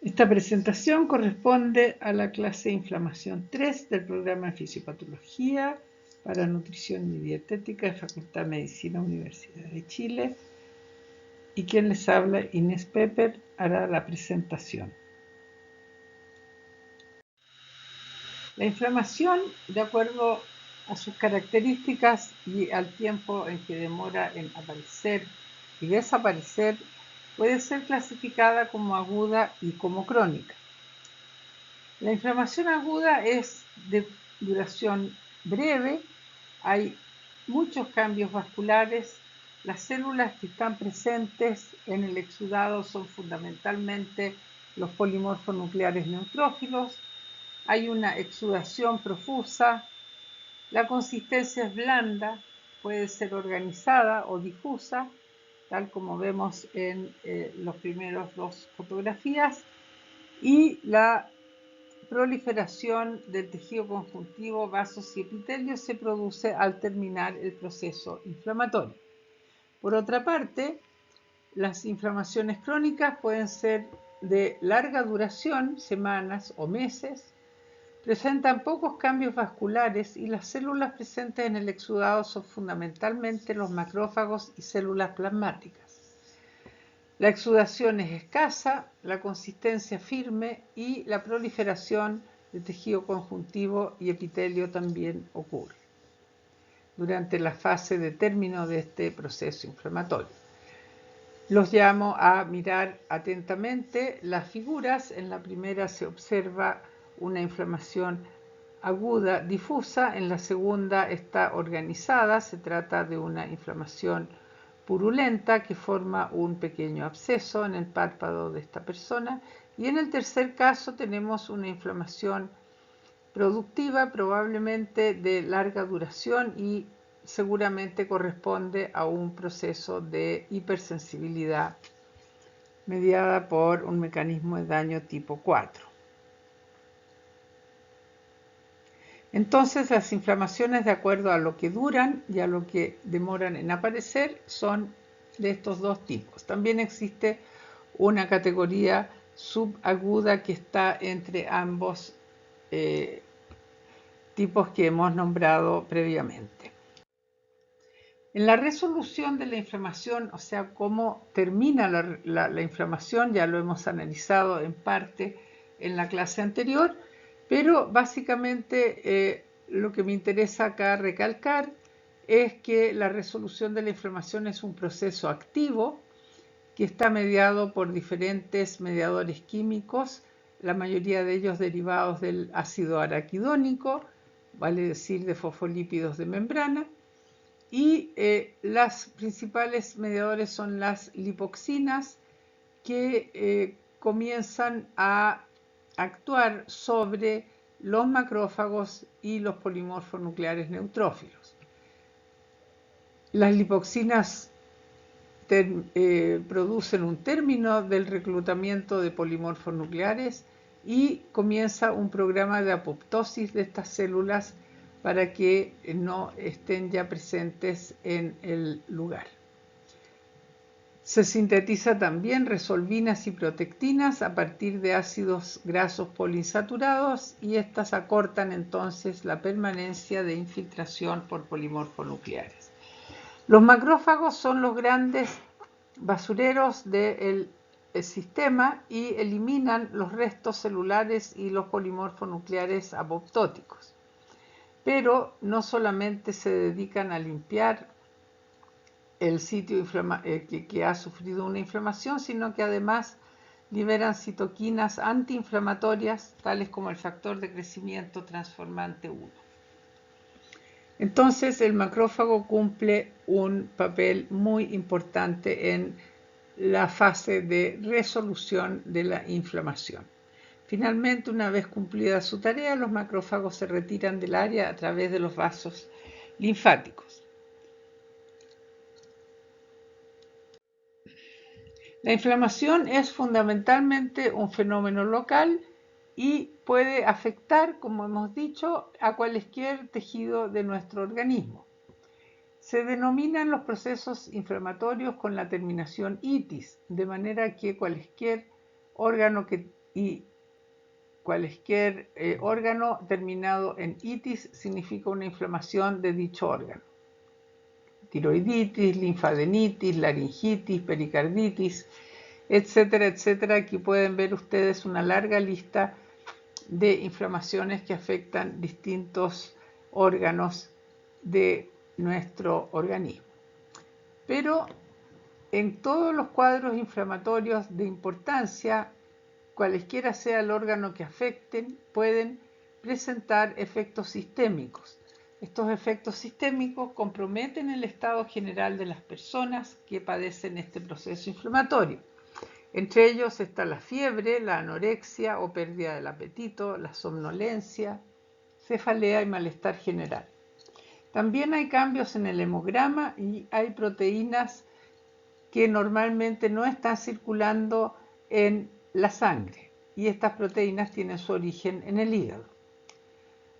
Esta presentación corresponde a la clase Inflamación 3 del programa de Fisiopatología para Nutrición y Dietética de Facultad de Medicina, Universidad de Chile. Y quien les habla, Inés Pepper, hará la presentación. La inflamación, de acuerdo a sus características y al tiempo en que demora en aparecer y desaparecer, puede ser clasificada como aguda y como crónica. La inflamación aguda es de duración breve, hay muchos cambios vasculares, las células que están presentes en el exudado son fundamentalmente los polimorfos nucleares neutrófilos, hay una exudación profusa, la consistencia es blanda, puede ser organizada o difusa, tal como vemos en los primeros dos fotografías, y la proliferación del tejido conjuntivo, vasos y epitelios se produce al terminar el proceso inflamatorio. Por otra parte, las inflamaciones crónicas pueden ser de larga duración, semanas o meses, presentan pocos cambios vasculares y las células presentes en el exudado son fundamentalmente los macrófagos y células plasmáticas. La exudación es escasa, la consistencia firme y la proliferación de tejido conjuntivo y epitelio también ocurre durante la fase de término de este proceso inflamatorio. Los llamo a mirar atentamente las figuras. En la primera se observa una inflamación aguda difusa, en la segunda está organizada, se trata de una inflamación purulenta que forma un pequeño absceso en el párpado de esta persona, y en el tercer caso tenemos una inflamación productiva, probablemente de larga duración y seguramente corresponde a un proceso de hipersensibilidad mediada por un mecanismo de daño tipo 4. Entonces, las inflamaciones, de acuerdo a lo que duran y a lo que demoran en aparecer, son de estos dos tipos. También existe una categoría subaguda que está entre ambos tipos que hemos nombrado previamente. En la resolución de la inflamación, o sea, cómo termina la inflamación, ya lo hemos analizado en parte en la clase anterior, pero básicamente lo que me interesa acá recalcar es que la resolución de la inflamación es un proceso activo que está mediado por diferentes mediadores químicos, la mayoría de ellos derivados del ácido araquidónico, vale decir de fosfolípidos de membrana, y las principales mediadores son las lipoxinas que comienzan a actuar sobre los macrófagos y los polimorfos nucleares neutrófilos. Las lipoxinas producen un término del reclutamiento de polimorfos nucleares y comienza un programa de apoptosis de estas células para que no estén ya presentes en el lugar. Se sintetiza también resolvinas y protectinas a partir de ácidos grasos poliinsaturados y estas acortan entonces la permanencia de infiltración por polimorfos nucleares. Los macrófagos son los grandes basureros del sistema y eliminan los restos celulares y los polimorfos nucleares apoptóticos. Pero no solamente se dedican a limpiar el sitio que ha sufrido una inflamación, sino que además liberan citoquinas antiinflamatorias, tales como el factor de crecimiento transformante 1. Entonces, el macrófago cumple un papel muy importante en la fase de resolución de la inflamación. Finalmente, una vez cumplida su tarea, los macrófagos se retiran del área a través de los vasos linfáticos. La inflamación es fundamentalmente un fenómeno local y puede afectar, como hemos dicho, a cualquier tejido de nuestro organismo. Se denominan los procesos inflamatorios con la terminación itis, de manera que cualquier órgano que y cualquier órgano terminado en itis significa una inflamación de dicho órgano. Tiroiditis, linfadenitis, laringitis, pericarditis, etcétera, etcétera. Aquí pueden ver ustedes una larga lista de inflamaciones que afectan distintos órganos de nuestro organismo. Pero en todos los cuadros inflamatorios de importancia, cualesquiera sea el órgano que afecten, pueden presentar efectos sistémicos. Estos efectos sistémicos comprometen el estado general de las personas que padecen este proceso inflamatorio. Entre ellos está la fiebre, la anorexia o pérdida del apetito, la somnolencia, cefalea y malestar general. También hay cambios en el hemograma y hay proteínas que normalmente no están circulando en la sangre, y estas proteínas tienen su origen en el hígado.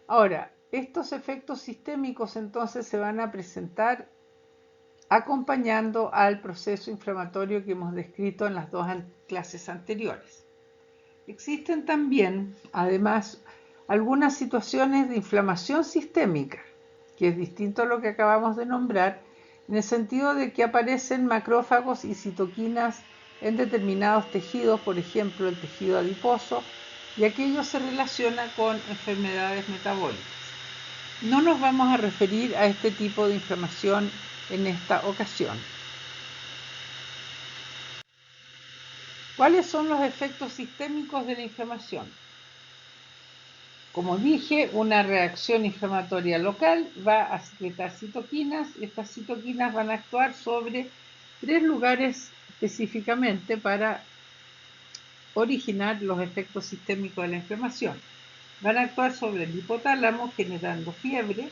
Ahora, estos efectos sistémicos entonces se van a presentar acompañando al proceso inflamatorio que hemos descrito en las dos clases anteriores. Existen también, además, algunas situaciones de inflamación sistémica, que es distinto a lo que acabamos de nombrar, en el sentido de que aparecen macrófagos y citoquinas en determinados tejidos, por ejemplo el tejido adiposo, y aquello se relaciona con enfermedades metabólicas. No nos vamos a referir a este tipo de inflamación en esta ocasión. ¿Cuáles son los efectos sistémicos de la inflamación? Como dije, una reacción inflamatoria local va a secretar citoquinas. Estas citoquinas van a actuar sobre 3 lugares específicamente para originar los efectos sistémicos de la inflamación. Van a actuar sobre el hipotálamo generando fiebre,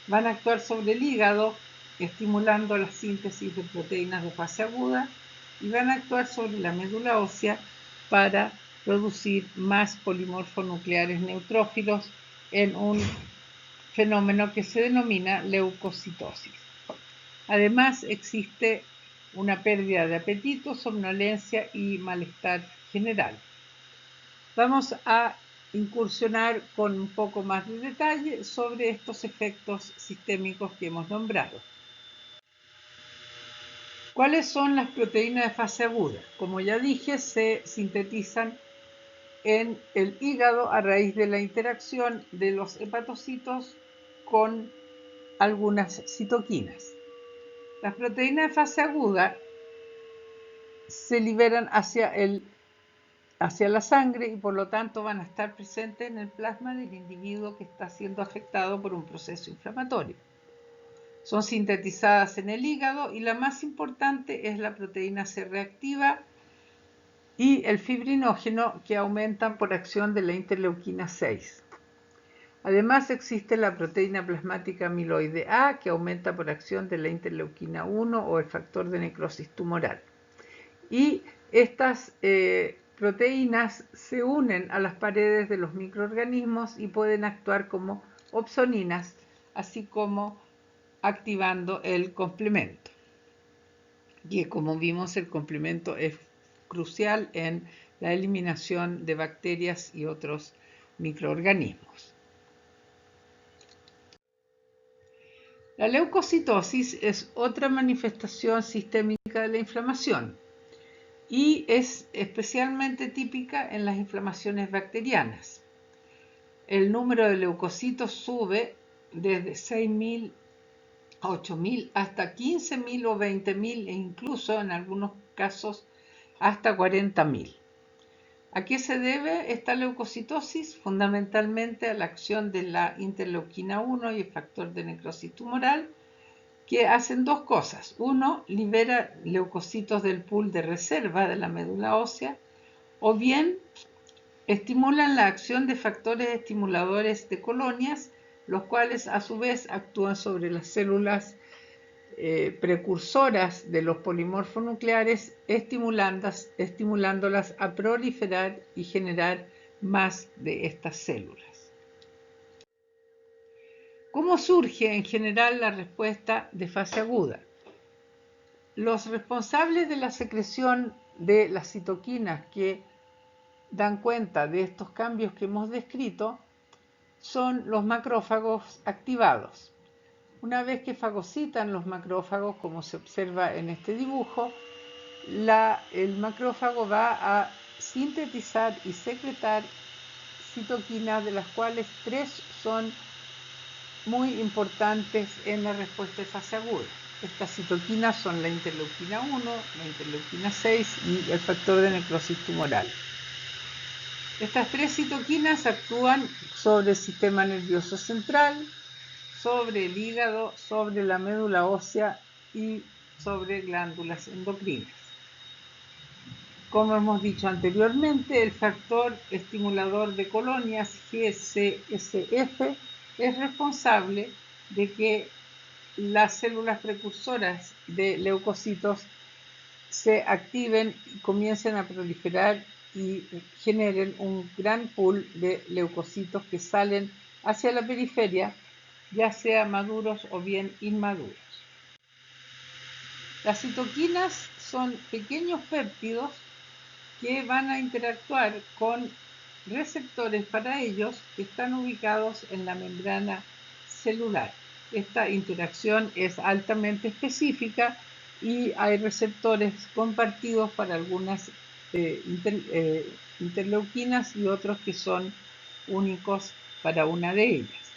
van a actuar sobre el hígado estimulando la síntesis de proteínas de fase aguda y van a actuar sobre la médula ósea para producir más polimorfonucleares neutrófilos en un fenómeno que se denomina leucocitosis. Además, existe una pérdida de apetito, somnolencia y malestar general. Vamos a incursionar con un poco más de detalle sobre estos efectos sistémicos que hemos nombrado. ¿Cuáles son las proteínas de fase aguda? Como ya dije, se sintetizan en el hígado a raíz de la interacción de los hepatocitos con algunas citoquinas. Las proteínas de fase aguda se liberan hacia la sangre y por lo tanto van a estar presentes en el plasma del individuo que está siendo afectado por un proceso inflamatorio. Son sintetizadas en el hígado y la más importante es la proteína C reactiva y el fibrinógeno, que aumentan por acción de la interleuquina 6. Además existe la proteína plasmática amiloide A, que aumenta por acción de la interleuquina 1 o el factor de necrosis tumoral. Y estas proteínas se unen a las paredes de los microorganismos y pueden actuar como opsoninas, así como activando el complemento. Y como vimos, el complemento es crucial en la eliminación de bacterias y otros microorganismos. La leucocitosis es otra manifestación sistémica de la inflamación y es especialmente típica en las inflamaciones bacterianas. El número de leucocitos sube desde 6.000 a 8.000 hasta 15.000 o 20.000 e incluso en algunos casos hasta 40.000. ¿A qué se debe esta leucocitosis? Fundamentalmente a la acción de la interleuquina 1 y el factor de necrosis tumoral, que hacen dos cosas. Uno, libera leucocitos del pool de reserva de la médula ósea, o bien estimulan la acción de factores estimuladores de colonias, los cuales a su vez actúan sobre las células precursoras de los polimorfonucleares, estimulándolas a proliferar y generar más de estas células. ¿Cómo surge en general la respuesta de fase aguda? Los responsables de la secreción de las citoquinas que dan cuenta de estos cambios que hemos descrito son los macrófagos activados. Una vez que fagocitan los macrófagos, como se observa en este dibujo, el macrófago va a sintetizar y secretar citoquinas, de las cuales 3 son muy importantes en la respuesta de fase aguda. Estas citoquinas son la interleuquina 1, la interleuquina 6 y el factor de necrosis tumoral. Estas 3 citoquinas actúan sobre el sistema nervioso central, sobre el hígado, sobre la médula ósea y sobre glándulas endocrinas. Como hemos dicho anteriormente, el factor estimulador de colonias GCSF es responsable de que las células precursoras de leucocitos se activen y comiencen a proliferar y generen un gran pool de leucocitos que salen hacia la periferia, ya sea maduros o bien inmaduros. Las citoquinas son pequeños péptidos que van a interactuar con receptores para ellos que están ubicados en la membrana celular. Esta interacción es altamente específica y hay receptores compartidos para algunas interleuquinas y otros que son únicos para una de ellas.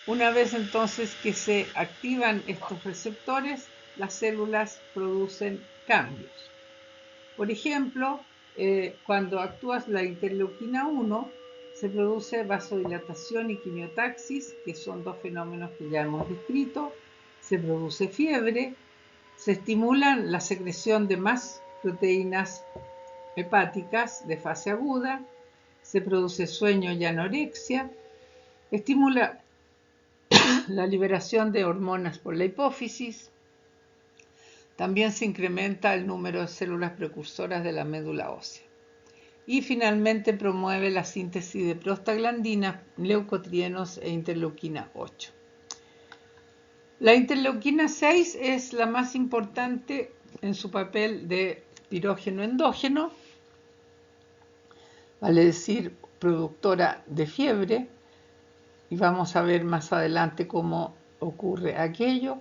Una vez entonces que se activan estos receptores, las células producen cambios. Por ejemplo, cuando actúa la interleuquina 1, se produce vasodilatación y quimiotaxis, que son 2 fenómenos que ya hemos descrito. Se produce fiebre, se estimula la secreción de más proteínas hepáticas de fase aguda, se produce sueño y anorexia, estimula la liberación de hormonas por la hipófisis. También se incrementa el número de células precursoras de la médula ósea. Y finalmente promueve la síntesis de prostaglandinas, leucotrienos e interleuquina 8. La interleuquina 6 es la más importante en su papel de pirógeno endógeno, vale decir, productora de fiebre, y vamos a ver más adelante cómo ocurre aquello.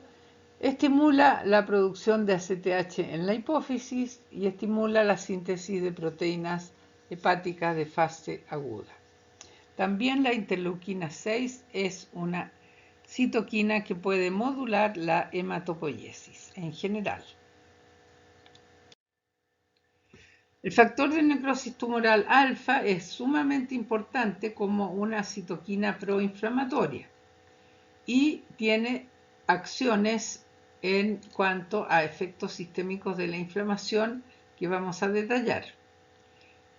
Estimula la producción de ACTH en la hipófisis y estimula la síntesis de proteínas hepáticas de fase aguda. También la interleuquina 6 es una citoquina que puede modular la hematopoiesis en general. El factor de necrosis tumoral alfa es sumamente importante como una citoquina proinflamatoria y tiene acciones en cuanto a efectos sistémicos de la inflamación que vamos a detallar.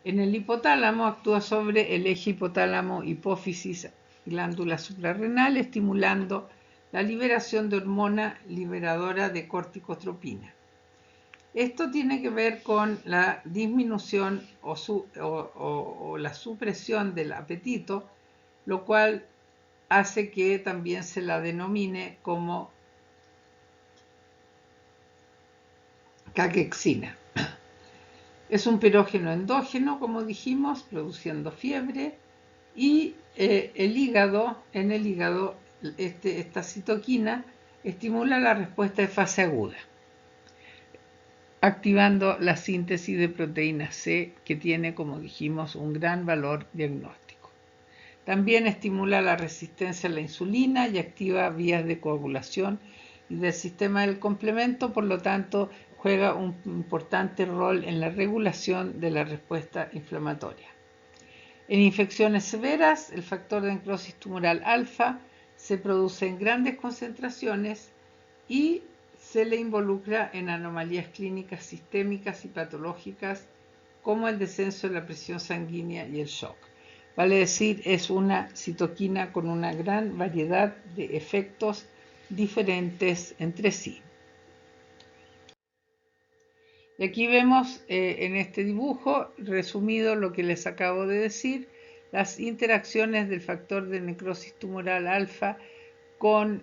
En el hipotálamo actúa sobre el eje hipotálamo-hipófisis glándula suprarrenal, estimulando la liberación de hormona liberadora de corticotropina. Esto tiene que ver con la disminución o la supresión del apetito, lo cual hace que también se la denomine como caquexina. Es un pirógeno endógeno, como dijimos, produciendo fiebre, y en el hígado, esta citoquina estimula la respuesta de fase aguda, activando la síntesis de proteína C, que tiene, como dijimos, un gran valor diagnóstico. También estimula la resistencia a la insulina y activa vías de coagulación y del sistema del complemento, por lo tanto, juega un importante rol en la regulación de la respuesta inflamatoria. En infecciones severas, el factor de necrosis tumoral alfa se produce en grandes concentraciones y se le involucra en anomalías clínicas sistémicas y patológicas como el descenso de la presión sanguínea y el shock. Vale decir, es una citoquina con una gran variedad de efectos diferentes entre sí. Y aquí vemos en este dibujo resumido lo que les acabo de decir, las interacciones del factor de necrosis tumoral alfa con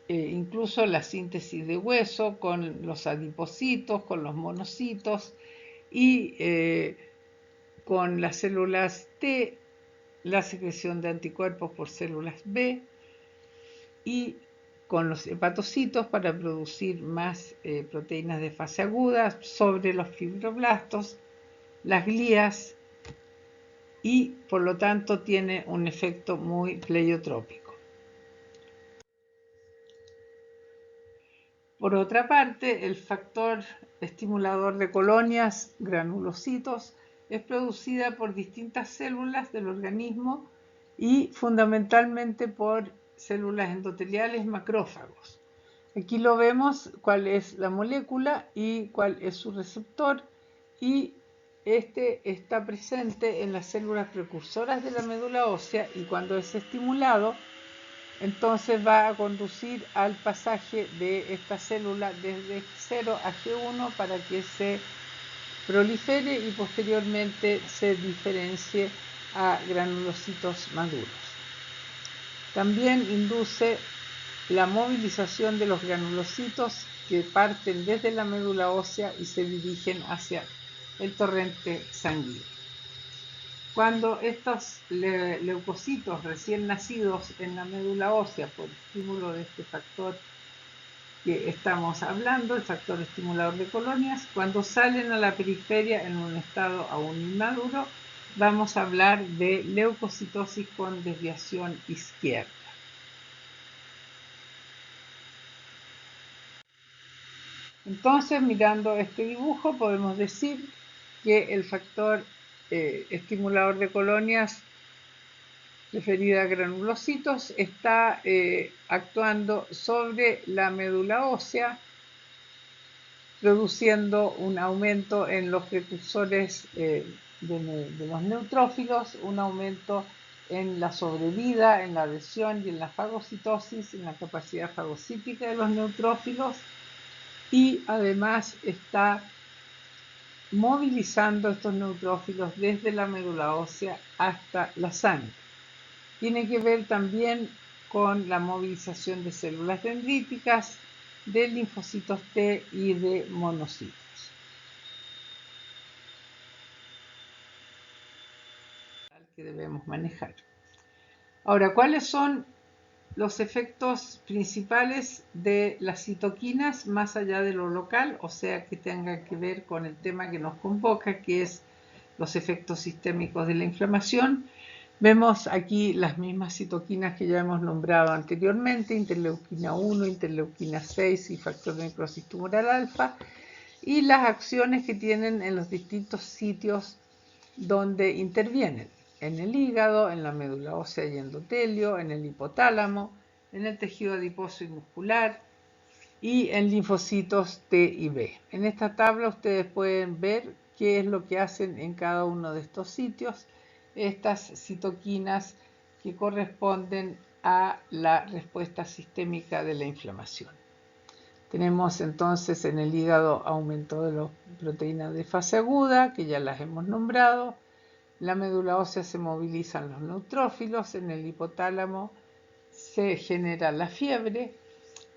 incluso la síntesis de hueso, con los adipocitos, con los monocitos, y con las células T, la secreción de anticuerpos por células B, y con los hepatocitos para producir más proteínas de fase aguda sobre los fibroblastos, las glías, y por lo tanto tiene un efecto muy pleiotrópico. Por otra parte, el factor estimulador de colonias, granulocitos, es producida por distintas células del organismo y fundamentalmente por células endoteliales macrófagos. Aquí lo vemos cuál es la molécula y cuál es su receptor, y este está presente en las células precursoras de la médula ósea, y cuando es estimulado entonces va a conducir al pasaje de esta célula desde G0 a G1 para que se prolifere y posteriormente se diferencie a granulocitos maduros. También induce la movilización de los granulocitos que parten desde la médula ósea y se dirigen hacia el torrente sanguíneo. Cuando estos leucocitos recién nacidos en la médula ósea por estímulo de este factor que estamos hablando, el factor estimulador de colonias, cuando salen a la periferia en un estado aún inmaduro, vamos a hablar de leucocitosis con desviación izquierda. Entonces, mirando este dibujo, podemos decir que el factor estimulador de colonias referida a granulocitos está actuando sobre la médula ósea, produciendo un aumento en los precursores de los neutrófilos, un aumento en la sobrevida, en la adhesión y en la fagocitosis, en la capacidad fagocítica de los neutrófilos, y además está movilizando estos neutrófilos desde la médula ósea hasta la sangre. Tiene que ver también con la movilización de células dendríticas, de linfocitos T y de monocitos. Que debemos manejar. Ahora, ¿cuáles son los efectos principales de las citoquinas más allá de lo local? O sea, que tengan que ver con el tema que nos convoca, que es los efectos sistémicos de la inflamación. Vemos aquí las mismas citoquinas que ya hemos nombrado anteriormente: interleuquina 1, interleuquina 6 y factor de necrosis tumoral alfa, y las acciones que tienen en los distintos sitios donde intervienen: en el hígado, en la médula ósea y endotelio, en el hipotálamo, en el tejido adiposo y muscular, y en linfocitos T y B. En esta tabla ustedes pueden ver qué es lo que hacen en cada uno de estos sitios estas citoquinas que corresponden a la respuesta sistémica de la inflamación. Tenemos entonces en el hígado aumento de las proteínas de fase aguda, que ya las hemos nombrado. La médula ósea se movilizan los neutrófilos, en el hipotálamo se genera la fiebre,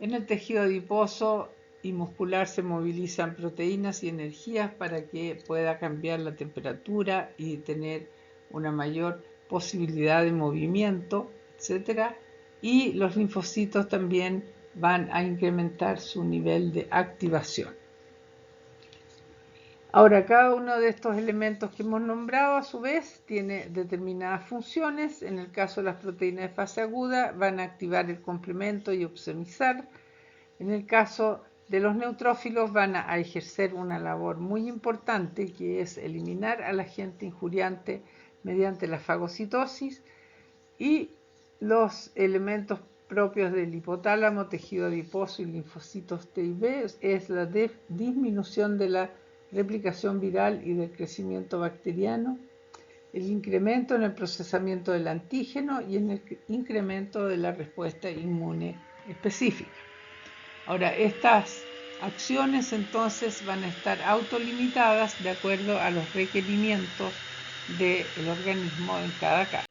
en el tejido adiposo y muscular se movilizan proteínas y energías para que pueda cambiar la temperatura y tener una mayor posibilidad de movimiento, etc. Y los linfocitos también van a incrementar su nivel de activación. Ahora, cada uno de estos elementos que hemos nombrado, a su vez, tiene determinadas funciones. En el caso de las proteínas de fase aguda, van a activar el complemento y opsonizar. En el caso de los neutrófilos, van a ejercer una labor muy importante, que es eliminar al agente injuriante mediante la fagocitosis. Y los elementos propios del hipotálamo, tejido adiposo y linfocitos T y B es la disminución de la replicación viral y del crecimiento bacteriano, el incremento en el procesamiento del antígeno y en el incremento de la respuesta inmune específica. Ahora, estas acciones entonces van a estar autolimitadas de acuerdo a los requerimientos del organismo en cada caso.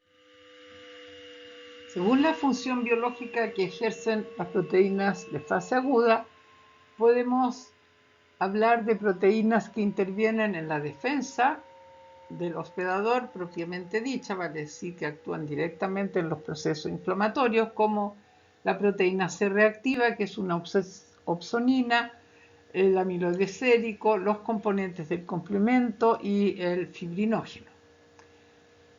Según la función biológica que ejercen las proteínas de fase aguda, podemos hablar de proteínas que intervienen en la defensa del hospedador propiamente dicha, vale decir que actúan directamente en los procesos inflamatorios, como la proteína C reactiva, que es una opsonina, el amiloide sérico, los componentes del complemento y el fibrinógeno.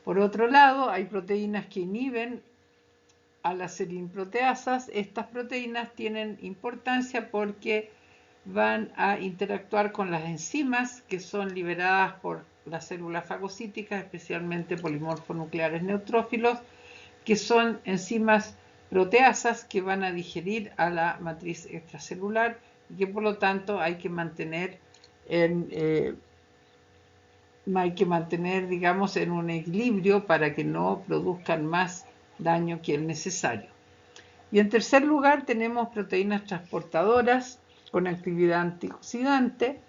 Por otro lado, hay proteínas que inhiben a las serinproteasas. Estas proteínas tienen importancia porque van a interactuar con las enzimas que son liberadas por las células fagocíticas, especialmente polimorfonucleares neutrófilos, que son enzimas proteasas que van a digerir a la matriz extracelular y que por lo tanto hay que mantener digamos, en un equilibrio para que no produzcan más daño que el necesario. Y en tercer lugar tenemos proteínas transportadoras con actividad antioxidante,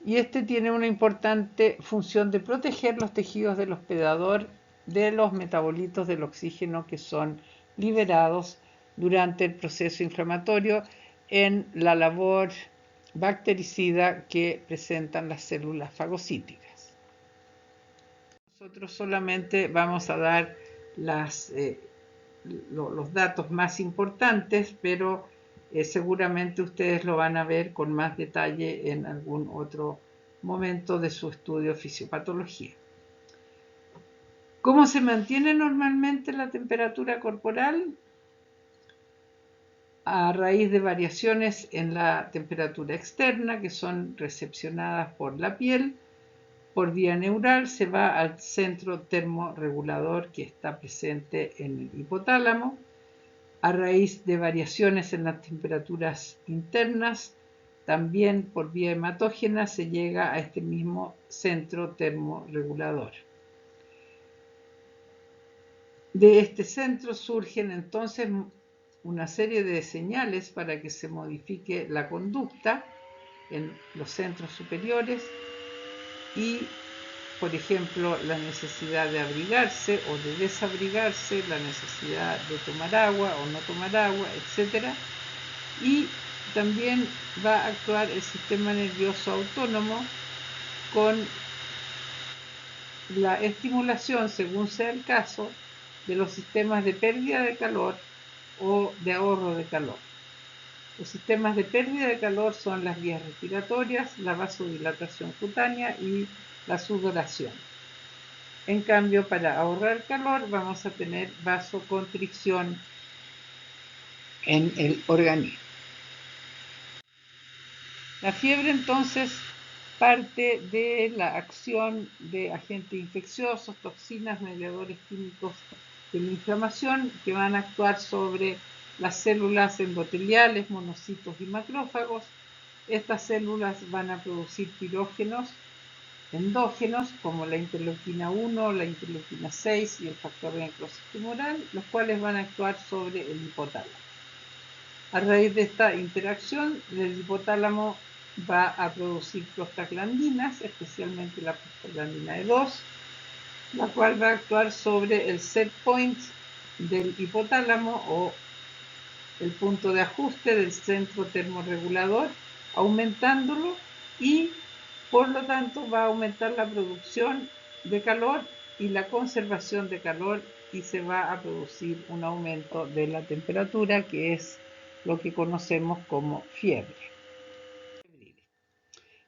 y este tiene una importante función de proteger los tejidos del hospedador de los metabolitos del oxígeno que son liberados durante el proceso inflamatorio en la labor bactericida que presentan las células fagocíticas. Nosotros solamente vamos a dar los datos más importantes, pero seguramente ustedes lo van a ver con más detalle en algún otro momento de su estudio de fisiopatología. ¿Cómo se mantiene normalmente la temperatura corporal? A raíz de variaciones en la temperatura externa que son recepcionadas por la piel, por vía neural se va al centro termorregulador que está presente en el hipotálamo. A raíz de variaciones en las temperaturas internas, también por vía hematógena se llega a este mismo centro termorregulador. De este centro surgen entonces una serie de señales para que se modifique la conducta en los centros superiores y, por ejemplo, la necesidad de abrigarse o de desabrigarse, la necesidad de tomar agua o no tomar agua, etc. Y también va a actuar el sistema nervioso autónomo con la estimulación, según sea el caso, de los sistemas de pérdida de calor o de ahorro de calor. Los sistemas de pérdida de calor son las vías respiratorias, la vasodilatación cutánea y la sudoración. En cambio, para ahorrar calor vamos a tener vasoconstricción en el organismo. La fiebre entonces parte de la acción de agentes infecciosos, toxinas, mediadores químicos de la inflamación que van a actuar sobre las células endoteliales, monocitos y macrófagos. Estas células van a producir pirógenos endógenos como la interleuquina 1, la interleuquina 6 y el factor de necrosis tumoral, los cuales van a actuar sobre el hipotálamo. A raíz de esta interacción, el hipotálamo va a producir prostaglandinas, especialmente la prostaglandina E2, la cual va a actuar sobre el set point del hipotálamo o el punto de ajuste del centro termorregulador, aumentándolo y por lo tanto va a aumentar la producción de calor y la conservación de calor y se va a producir un aumento de la temperatura, que es lo que conocemos como fiebre.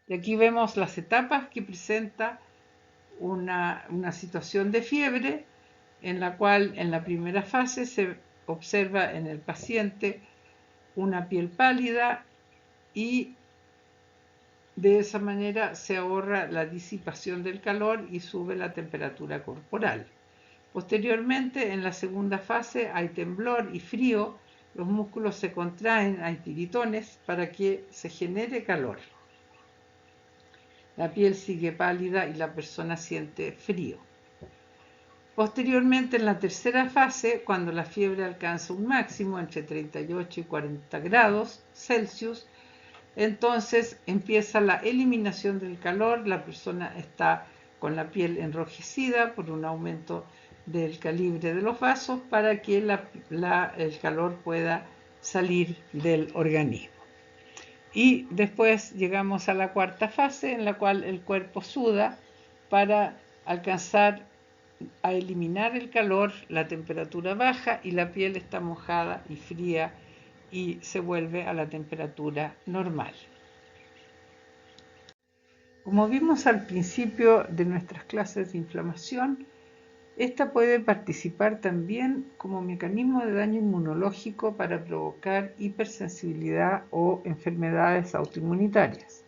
Y aquí vemos las etapas que presenta una situación de fiebre, en la cual en la primera fase se observa en el paciente una piel pálida y de esa manera se ahorra la disipación del calor y sube la temperatura corporal. Posteriormente, en la segunda fase, hay temblor y frío, los músculos se contraen, hay tiritones para que se genere calor. La piel sigue pálida y la persona siente frío. Posteriormente, en la tercera fase, cuando la fiebre alcanza un máximo entre 38 y 40 grados Celsius, entonces empieza la eliminación del calor, la persona está con la piel enrojecida por un aumento del calibre de los vasos para que el calor pueda salir del organismo. Y después llegamos a la cuarta fase, en la cual el cuerpo suda para alcanzar a eliminar el calor, la temperatura baja y la piel está mojada y fría y se vuelve a la temperatura normal. Como vimos al principio de nuestras clases de inflamación, esta puede participar también como mecanismo de daño inmunológico para provocar hipersensibilidad o enfermedades autoinmunitarias.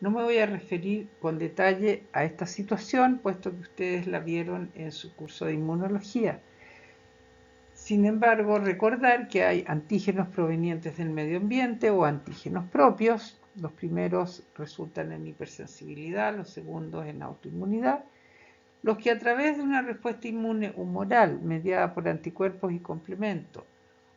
No me voy a referir con detalle a esta situación, puesto que ustedes la vieron en su curso de inmunología. Sin embargo, recordar que hay antígenos provenientes del medio ambiente o antígenos propios. Los primeros resultan en hipersensibilidad, los segundos en autoinmunidad, los que a través de una respuesta inmune humoral mediada por anticuerpos y complementos,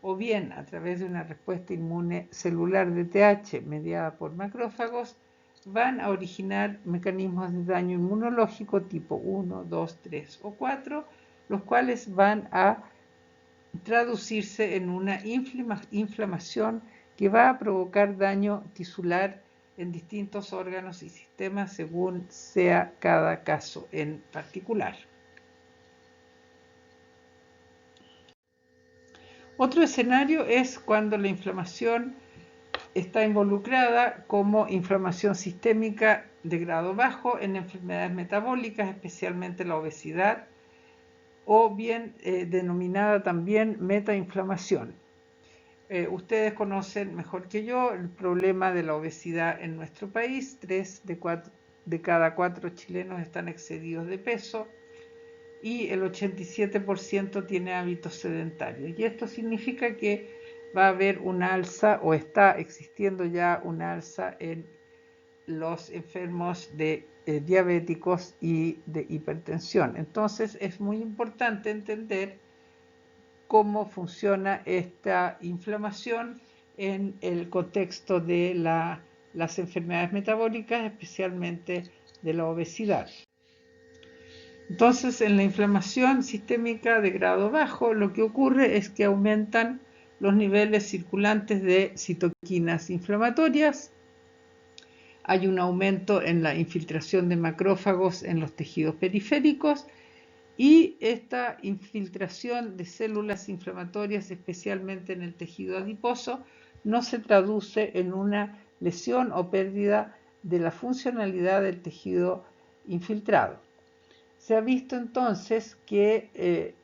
o bien a través de una respuesta inmune celular de TH mediada por macrófagos, van a originar mecanismos de daño inmunológico tipo 1, 2, 3 o 4, los cuales van a traducirse en una inflamación que va a provocar daño tisular en distintos órganos y sistemas según sea cada caso en particular. Otro escenario es cuando la inflamación está involucrada como inflamación sistémica de grado bajo en enfermedades metabólicas, especialmente la obesidad, o bien denominada también metainflamación. Ustedes conocen mejor que yo el problema de la obesidad en nuestro país. 3 de cada 4 chilenos están excedidos de peso y el 87% tiene hábitos sedentarios. Y esto significa que va a haber una alza o está existiendo ya una alza en los enfermos de diabéticos y de hipertensión. Entonces es muy importante entender cómo funciona esta inflamación en el contexto de las enfermedades metabólicas, especialmente de la obesidad. Entonces, en la inflamación sistémica de grado bajo, lo que ocurre es que aumentan los niveles circulantes de citoquinas inflamatorias, hay un aumento en la infiltración de macrófagos en los tejidos periféricos y esta infiltración de células inflamatorias, especialmente en el tejido adiposo, no se traduce en una lesión o pérdida de la funcionalidad del tejido infiltrado. Se ha visto entonces que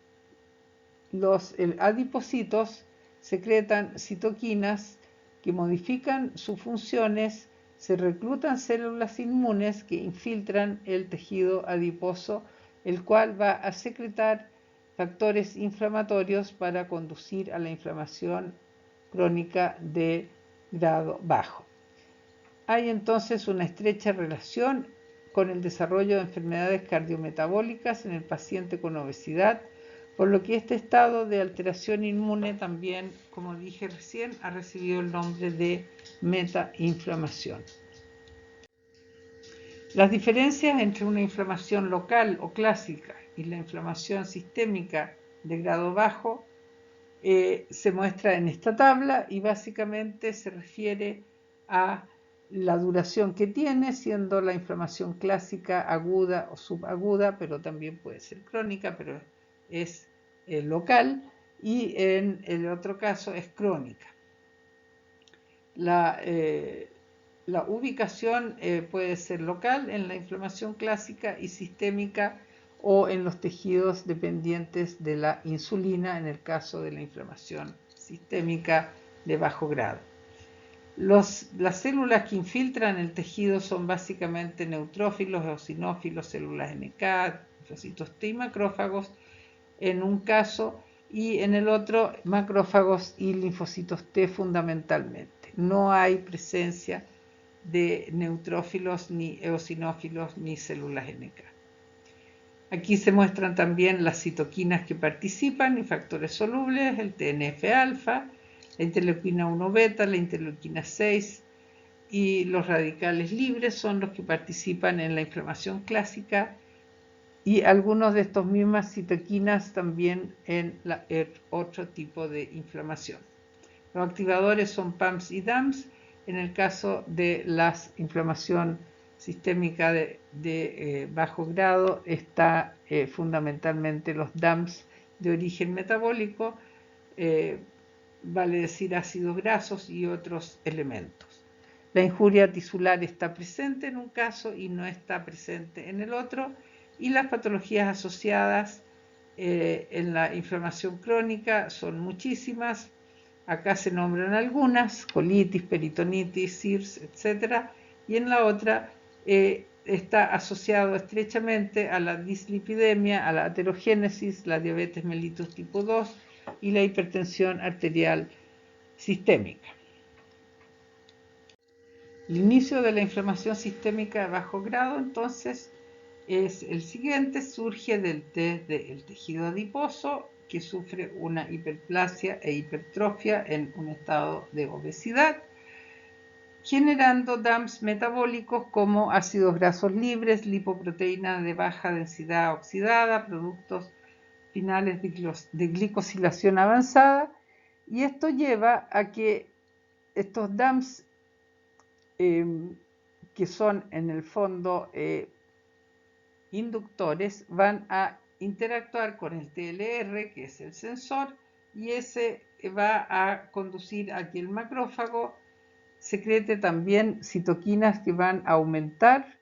los adipocitos secretan citoquinas que modifican sus funciones, se reclutan células inmunes que infiltran el tejido adiposo, el cual va a secretar factores inflamatorios para conducir a la inflamación crónica de grado bajo. Hay entonces una estrecha relación con el desarrollo de enfermedades cardiometabólicas en el paciente con obesidad, por lo que este estado de alteración inmune también, como dije recién, ha recibido el nombre de metainflamación. Las diferencias entre una inflamación local o clásica y la inflamación sistémica de grado bajo se muestra en esta tabla y básicamente se refiere a la duración que tiene, siendo la inflamación clásica aguda o subaguda, pero también puede ser crónica, pero es local, y en el otro caso es crónica. La ubicación puede ser local en la inflamación clásica y sistémica o en los tejidos dependientes de la insulina en el caso de la inflamación sistémica de bajo grado. Las células que infiltran el tejido son básicamente neutrófilos, eosinófilos, células NK, linfocitos T y macrófagos en un caso, y en el otro macrófagos y linfocitos T fundamentalmente. No hay presencia de neutrófilos, ni eosinófilos, ni células NK. Aquí se muestran también las citoquinas que participan y factores solubles, el TNF-alfa, la interleuquina 1 beta, la interleuquina 6 y los radicales libres son los que participan en la inflamación clásica y algunos de estos mismas citoquinas también en otro tipo de inflamación. Los activadores son PAMs y DAMs. En el caso de la inflamación sistémica de bajo grado está fundamentalmente los DAMPs de origen metabólico, vale decir ácidos grasos y otros elementos. La injuria tisular está presente en un caso y no está presente en el otro, y las patologías asociadas en la inflamación crónica son muchísimas. Acá se nombran algunas: colitis, peritonitis, CIRS, etc. Y en la otra está asociado estrechamente a la dislipidemia, a la aterogénesis, la diabetes mellitus tipo 2 y la hipertensión arterial sistémica. El inicio de la inflamación sistémica de bajo grado, entonces, es el siguiente: surge del tejido adiposo, que sufre una hiperplasia e hipertrofia en un estado de obesidad, generando DAMPs metabólicos como ácidos grasos libres, lipoproteína de baja densidad oxidada, productos finales de glicosilación avanzada, y esto lleva a que estos DAMPs, que son en el fondo inductores, van a interactuar con el TLR, que es el sensor, y ese va a conducir a que el macrófago secrete también citoquinas que van a aumentar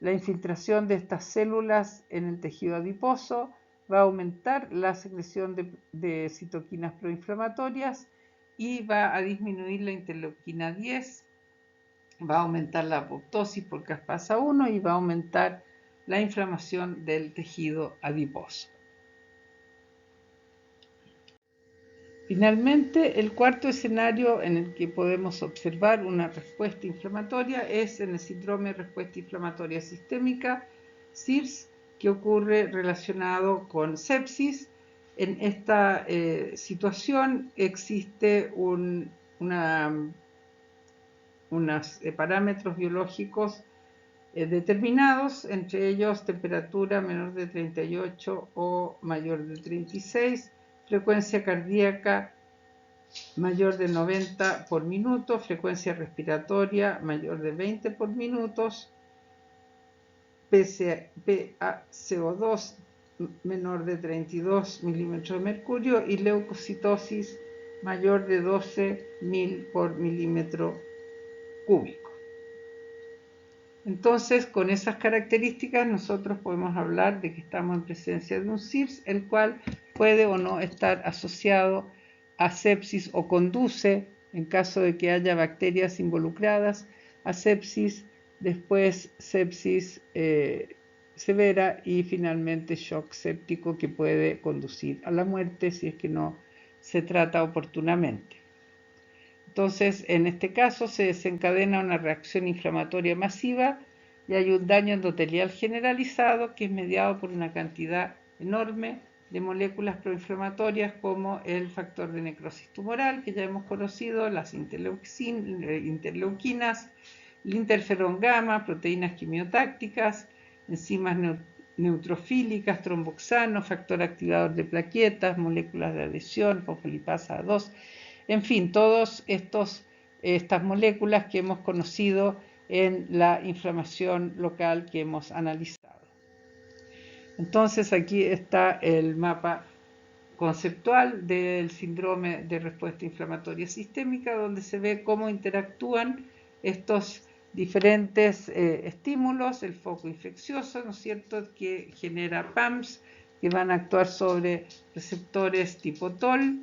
la infiltración de estas células en el tejido adiposo, va a aumentar la secreción de citoquinas proinflamatorias y va a disminuir la interleuquina 10, va a aumentar la apoptosis por caspasa 1 y va a aumentar la inflamación del tejido adiposo. Finalmente, el cuarto escenario en el que podemos observar una respuesta inflamatoria es en el síndrome de respuesta inflamatoria sistémica, SIRS, que ocurre relacionado con sepsis. En esta situación existe unos parámetros biológicos determinados, entre ellos temperatura menor de 38 o mayor de 36, frecuencia cardíaca mayor de 90 por minuto, frecuencia respiratoria mayor de 20 por minutos, PaCO2 menor de 32 milímetros de mercurio y leucocitosis mayor de 12.000 por milímetro cúbico. Entonces, con esas características nosotros podemos hablar de que estamos en presencia de un SIRS, el cual puede o no estar asociado a sepsis o conduce, en caso de que haya bacterias involucradas, a sepsis, después sepsis severa y finalmente shock séptico, que puede conducir a la muerte si es que no se trata oportunamente. Entonces, en este caso se desencadena una reacción inflamatoria masiva y hay un daño endotelial generalizado que es mediado por una cantidad enorme de moléculas proinflamatorias como el factor de necrosis tumoral, que ya hemos conocido, las interleuquinas, el interferón gamma, proteínas quimiotácticas, enzimas neutrofílicas, tromboxano, factor activador de plaquetas, moléculas de adhesión, fosfolipasa 2, en fin, todas estas moléculas que hemos conocido en la inflamación local que hemos analizado. Entonces, aquí está el mapa conceptual del síndrome de respuesta inflamatoria sistémica, donde se ve cómo interactúan estos diferentes estímulos, el foco infeccioso, ¿no es cierto?, que genera PAMPs, que van a actuar sobre receptores tipo TOL.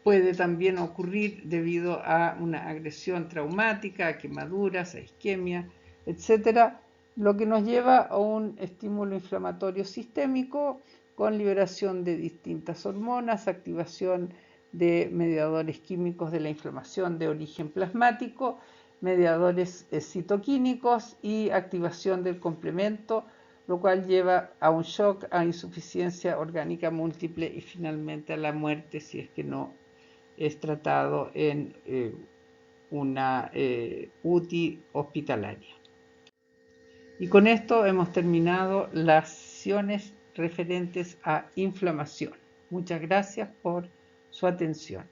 Puede también ocurrir debido a una agresión traumática, a quemaduras, a isquemia, etc., lo que nos lleva a un estímulo inflamatorio sistémico con liberación de distintas hormonas, activación de mediadores químicos de la inflamación de origen plasmático, mediadores citoquínicos y activación del complemento, lo cual lleva a un shock, a insuficiencia orgánica múltiple y finalmente a la muerte si es que no es tratado en una UTI hospitalaria. Y con esto hemos terminado las sesiones referentes a inflamación. Muchas gracias por su atención.